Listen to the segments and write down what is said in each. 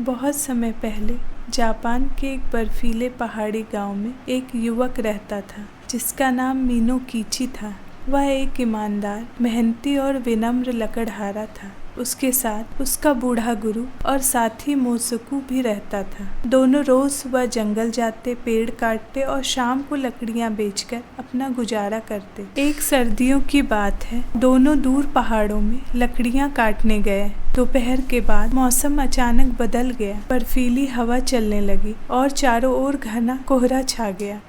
बहुत समय पहले जापान के एक बर्फीले पहाड़ी गांव में एक युवक रहता था जिसका नाम मीनोकिची था। वह एक ईमानदार, मेहनती और विनम्र लकड़हारा था। उसके साथ उसका बूढ़ा गुरु और साथी मोसुकु भी रहता था। दोनों रोज सुबह जंगल जाते, पेड़ काटते और शाम को लकड़ियां बेचकर अपना गुजारा करते। एक सर्दियों की बात है, दोनों दूर पहाड़ों में लकड़ियां काटने गए। दोपहर के बाद मौसम अचानक बदल गया। बर्फीली हवा चलने लगी और चारों ओर घना कोहरा छा गया।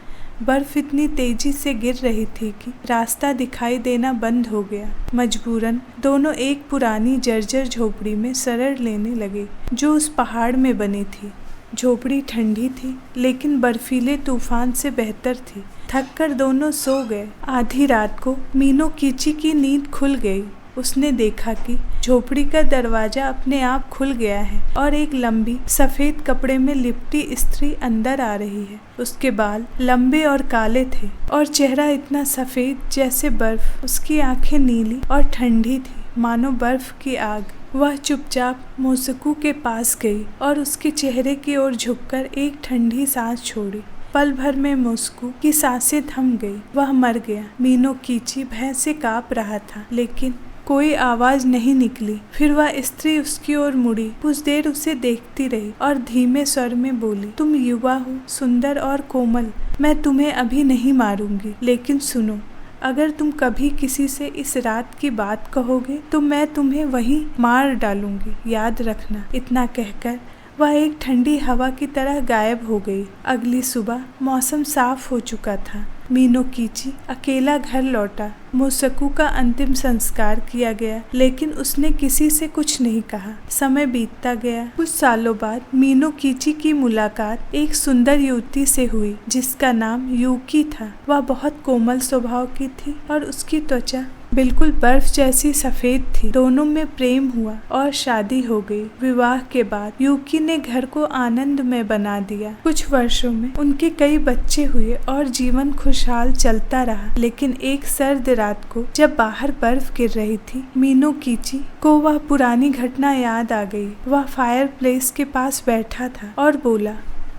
बर्फ इतनी तेजी से गिर रही थी कि रास्ता दिखाई देना बंद हो गया। मजबूरन दोनों एक पुरानी जर्जर झोपड़ी में शरण लेने लगे जो उस पहाड़ में बनी थी। झोपड़ी ठंडी थी लेकिन बर्फीले तूफान से बेहतर थी। थककर दोनों सो गए। आधी रात को मीनोकिची की नींद खुल गई। उसने देखा कि झोपड़ी का दरवाजा अपने आप खुल गया है और एक लंबी सफेद कपड़े में लिपटी स्त्री अंदर आ रही है। उसके बाल लंबे और काले थे और चेहरा इतना सफेद जैसे बर्फ। उसकी आंखें नीली और ठंडी थी, मानो बर्फ की आग। वह चुपचाप मोसुकु के पास गई और उसके चेहरे की ओर झुककर एक ठंडी सांस छोड़ी। पल भर में मोसुकु की सांसें थम गई। वह मर गया। मीनोकिची भय से कांप रहा था लेकिन कोई आवाज नहीं निकली। फिर वह स्त्री उसकी ओर मुड़ी, कुछ देर उसे देखती रही और धीमे स्वर में बोली, तुम युवा हो, सुंदर और कोमल। मैं तुम्हें अभी नहीं मारूंगी, लेकिन सुनो, अगर तुम कभी किसी से इस रात की बात कहोगे तो मैं तुम्हें वहीं मार डालूंगी, याद रखना। इतना कहकर वह एक ठंडी हवा की तरह गायब हो गई। अगली सुबह मौसम साफ हो चुका था। मीनोकिची अकेला घर लौटा। मोसुकु का अंतिम संस्कार किया गया लेकिन उसने किसी से कुछ नहीं कहा। समय बीतता गया। कुछ सालों बाद मीनोकिची की मुलाकात एक सुंदर युवती से हुई जिसका नाम यूकी था। वह बहुत कोमल स्वभाव की थी और उसकी त्वचा बिल्कुल बर्फ जैसी सफेद थी। दोनों में प्रेम हुआ और शादी हो गई। विवाह के बाद यूकी ने घर को आनंद में बना दिया। कुछ वर्षों में उनके कई बच्चे हुए और जीवन खुशहाल चलता रहा। लेकिन एक सर्द रात को जब बाहर बर्फ गिर रही थी, मीनोकिची को वह पुरानी घटना याद आ गई। वह फायर प्लेस के पास बैठा था और बोला,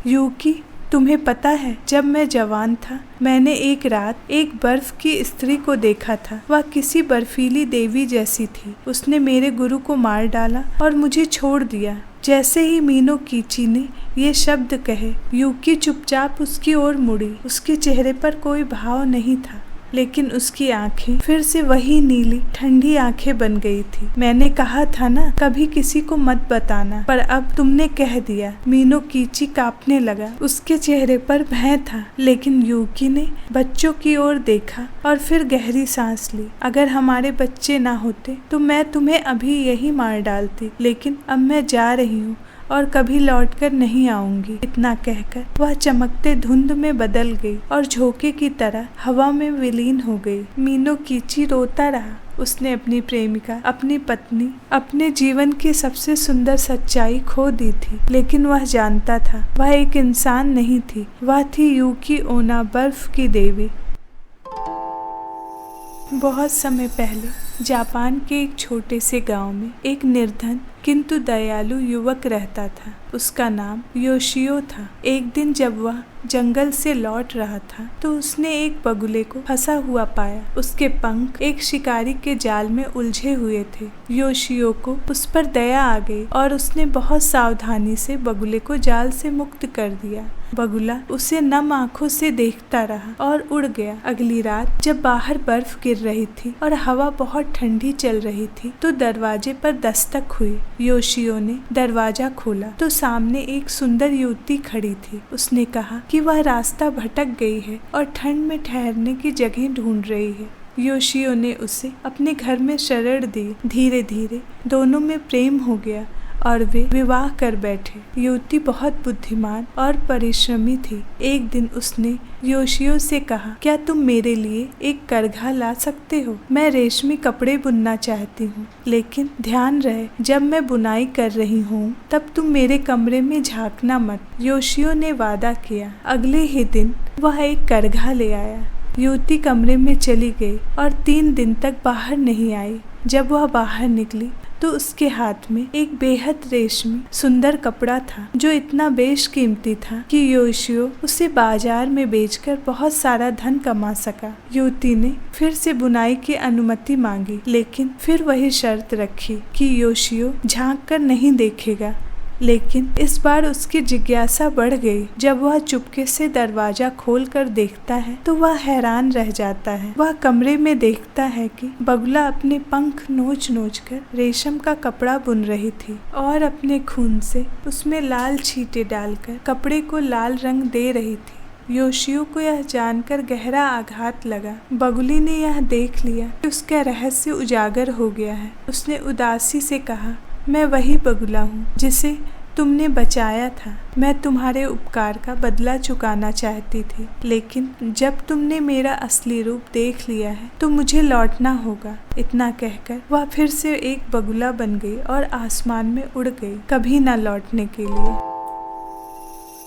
यूकी, तुम्हें पता है, जब मैं जवान था मैंने एक रात एक बर्फ की स्त्री को देखा था। वह किसी बर्फीली देवी जैसी थी। उसने मेरे गुरु को मार डाला और मुझे छोड़ दिया। जैसे ही मीनोकिची ने ये शब्द कहे, यूकी चुपचाप उसकी ओर मुड़ी। उसके चेहरे पर कोई भाव नहीं था लेकिन उसकी आंखें फिर से वही नीली ठंडी आंखें बन गई थी। मैंने कहा था ना, कभी किसी को मत बताना, पर अब तुमने कह दिया। मीनोकिची कांपने लगा। उसके चेहरे पर भय था लेकिन यूकी ने बच्चों की ओर देखा और फिर गहरी सांस ली। अगर हमारे बच्चे ना होते तो मैं तुम्हें अभी यही मार डालती, लेकिन अब मैं जा रही हूँ और कभी लौटकर नहीं आऊंगी। इतना कहकर वह चमकते धुंध में बदल गई और झोंके की तरह हवा में विलीन हो गई। मीनोकिची रोता रहा। उसने अपनी प्रेमिका, अपनी पत्नी, अपने जीवन की सबसे सुंदर सच्चाई खो दी थी। लेकिन वह जानता था वह एक इंसान नहीं थी, वह थी यूकी ओना, बर्फ की देवी। बहुत समय पहले जापान के एक छोटे से गांव में एक निर्धन किंतु दयालु युवक रहता था। उसका नाम योशियो था। एक दिन जब वह जंगल से लौट रहा था तो उसने एक बगुले को फंसा हुआ पाया। उसके पंख एक शिकारी के जाल में उलझे हुए थे। योशियो को उस पर दया आ गई और उसने बहुत सावधानी से बगुले को जाल से मुक्त कर दिया। बगुला उसे नम आंखों से देखता रहा और उड़ गया। अगली रात जब बाहर बर्फ गिर रही थी और हवा बहुत ठंडी चल रही थी तो दरवाजे पर दस्तक हुई। योशियो ने दरवाजा खोला तो सामने एक सुंदर युवती खड़ी थी। उसने कहा कि वह रास्ता भटक गई है और ठंड में ठहरने की जगह ढूंढ रही है। योशियो ने उसे अपने घर में शरण दी। धीरे धीरे दोनों में प्रेम हो गया और वे विवाह कर बैठे। युवती बहुत बुद्धिमान और परिश्रमी थी। एक दिन उसने योशियो से कहा, क्या तुम मेरे लिए एक करघा ला सकते हो? मैं रेशमी कपड़े बुनना चाहती हूँ, लेकिन ध्यान रहे जब मैं बुनाई कर रही हूँ तब तुम मेरे कमरे में झांकना मत। योशियो ने वादा किया। अगले ही दिन वह एक करघा ले आया। युवती कमरे में चली गई और 3 दिन तक बाहर नहीं आई। जब वह बाहर निकली तो उसके हाथ में एक बेहद रेशमी सुंदर कपड़ा था जो इतना बेशकीमती था कि योशियो उसे बाजार में बेचकर बहुत सारा धन कमा सका। युवती ने फिर से बुनाई की अनुमति मांगी, लेकिन फिर वही शर्त रखी कि योशियो झांक कर नहीं देखेगा। लेकिन इस बार उसकी जिज्ञासा बढ़ गई। जब वह चुपके से दरवाजा खोल कर देखता है तो वह हैरान रह जाता है। वह कमरे में देखता है कि बगुला अपने पंख नोच नोच कर रेशम का कपड़ा बुन रही थी और अपने खून से उसमें लाल छींटे डालकर कपड़े को लाल रंग दे रही थी। योशियो को यह जानकर गहरा आघात लगा। बगुली ने यह देख लिया कि उसका रहस्य उजागर हो गया है। उसने उदासी से कहा, मैं वही बगुला हूँ जिसे तुमने बचाया था। मैं तुम्हारे उपकार का बदला चुकाना चाहती थी, लेकिन जब तुमने मेरा असली रूप देख लिया है तो मुझे लौटना होगा। इतना कहकर वह फिर से एक बगुला बन गई और आसमान में उड़ गई, कभी न लौटने के लिए।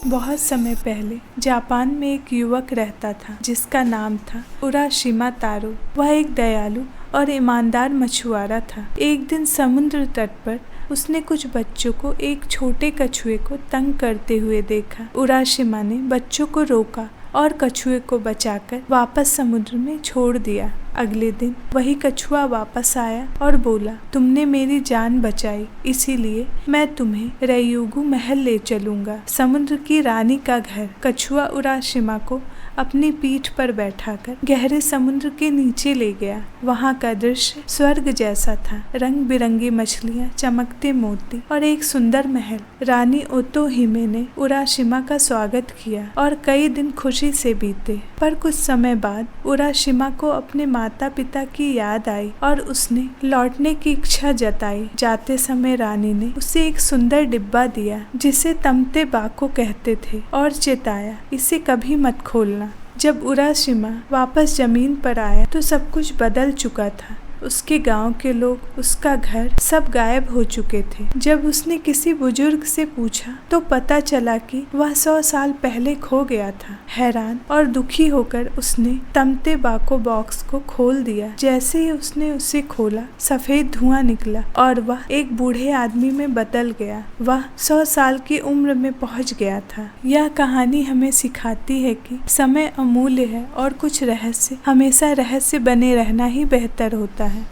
बहुत समय पहले जापान में एक युवक रहता था जिसका नाम था उराशिमा तारो। वह एक दयालु और ईमानदार मछुआरा था। एक दिन समुद्र तट पर उसने कुछ बच्चों को एक छोटे कछुए को तंग करते हुए देखा। उराशिमा ने बच्चों को रोका और कछुए को बचाकर वापस समुद्र में छोड़ दिया। अगले दिन वही कछुआ वापस आया और बोला, तुमने मेरी जान बचाई, इसीलिए मैं तुम्हें रयुगु महल ले चलूंगा, समुद्र की रानी का घर। कछुआ उराशिमा को अपनी पीठ पर बैठाकर गहरे समुद्र के नीचे ले गया। वहाँ का दृश्य स्वर्ग जैसा था। रंग बिरंगी मछलियाँ, चमकते मोती और एक सुंदर महल। रानी ओतोहिमे ने उराशिमा का स्वागत किया और कई दिन खुशी से बीते। पर कुछ समय बाद उराशिमा को अपने माता पिता की याद आई और उसने लौटने की इच्छा जताई। जाते समय रानी ने उसे एक सुंदर डिब्बा दिया जिसे तमते बाको कहते थे और चेताया, इसे कभी मत खोलना। जब उराशिमा वापस जमीन पर आया तो सब कुछ बदल चुका था। उसके गांव के लोग, उसका घर, सब गायब हो चुके थे। जब उसने किसी बुजुर्ग से पूछा तो पता चला कि वह 100 साल पहले खो गया था। हैरान और दुखी होकर उसने तमते बाको बॉक्स को खोल दिया। जैसे ही उसने उसे खोला, सफेद धुआं निकला और वह एक बूढ़े आदमी में बदल गया। वह 100 साल की उम्र में पहुंच गया था। यह कहानी हमें सिखाती है कि समय अमूल्य है और कुछ रहस्य हमेशा रहस्य बने रहना ही बेहतर होता है।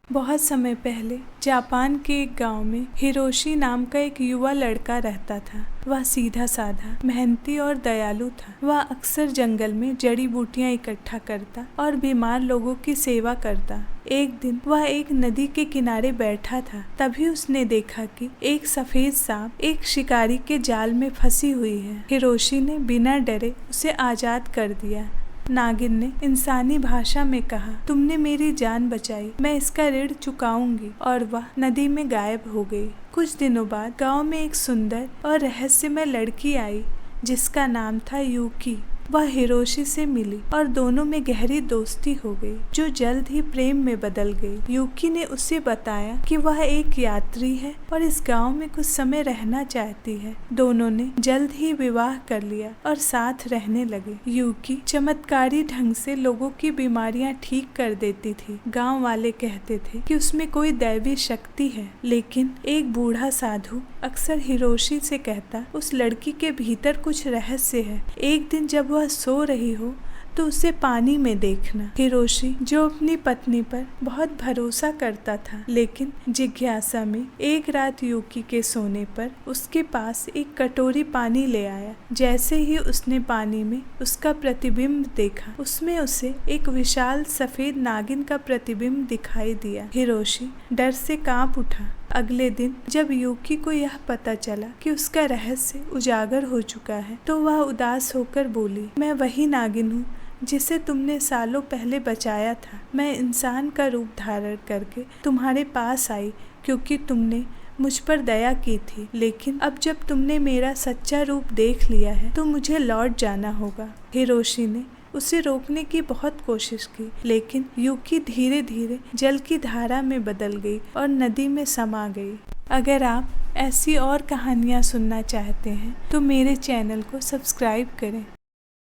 बहुत समय पहले जापान के एक गांव में हिरोशी नाम का एक युवा लड़का रहता था। वह सीधा साधा, मेहनती और दयालु था। वह अक्सर जंगल में जड़ी बूटियां इकट्ठा करता और बीमार लोगों की सेवा करता। एक दिन वह एक नदी के किनारे बैठा था। तभी उसने देखा कि एक सफेद सांप एक शिकारी के जाल में फंसी हुई है। हिरोशी ने बिना डरे उसे आजाद कर दिया। नागिन ने इंसानी भाषा में कहा, तुमने मेरी जान बचाई, मैं इसका ऋण चुकाऊंगी, और वह नदी में गायब हो गई। कुछ दिनों बाद गांव में एक सुंदर और रहस्यमय लड़की आई जिसका नाम था यूकी। वह हिरोशी से मिली और दोनों में गहरी दोस्ती हो गई जो जल्द ही प्रेम में बदल गई। यूकी ने उसे बताया कि वह एक यात्री है और इस गांव में कुछ समय रहना चाहती है। दोनों ने जल्द ही विवाह कर लिया और साथ रहने लगे। यूकी चमत्कारी ढंग से लोगों की बीमारियां ठीक कर देती थी। गांव वाले कहते थे कि उसमें कोई दैवी शक्ति है, लेकिन एक बूढ़ा साधु अक्सर हिरोशी से कहता, उस लड़की के भीतर कुछ रहस्य है। एक दिन जब वह सो रही हो तो उसे पानी में देखना। हिरोशी, जो अपनी पत्नी पर बहुत भरोसा करता था, लेकिन जिज्ञासा में एक रात यूकी के सोने पर उसके पास एक कटोरी पानी ले आया। जैसे ही उसने पानी में उसका प्रतिबिंब देखा, उसमें उसे एक विशाल सफेद नागिन का प्रतिबिंब दिखाई दिया। हिरोशी डर से कांप उठा। अगले दिन जब यूकी को यह पता चला कि उसका रहस्य उजागर हो चुका है, तो वह उदास होकर बोली, मैं वही नागिन हूँ जिसे तुमने सालों पहले बचाया था। मैं इंसान का रूप धारण करके तुम्हारे पास आई क्योंकि तुमने मुझ पर दया की थी, लेकिन अब जब तुमने मेरा सच्चा रूप देख लिया है तो मुझे लौट जाना होगा। हिरोशी ने उसे रोकने की बहुत कोशिश की, लेकिन यूकी धीरे धीरे जल की धारा में बदल गई और नदी में समा गई। अगर आप ऐसी और कहानियाँ सुनना चाहते हैं तो मेरे चैनल को सब्सक्राइब करें।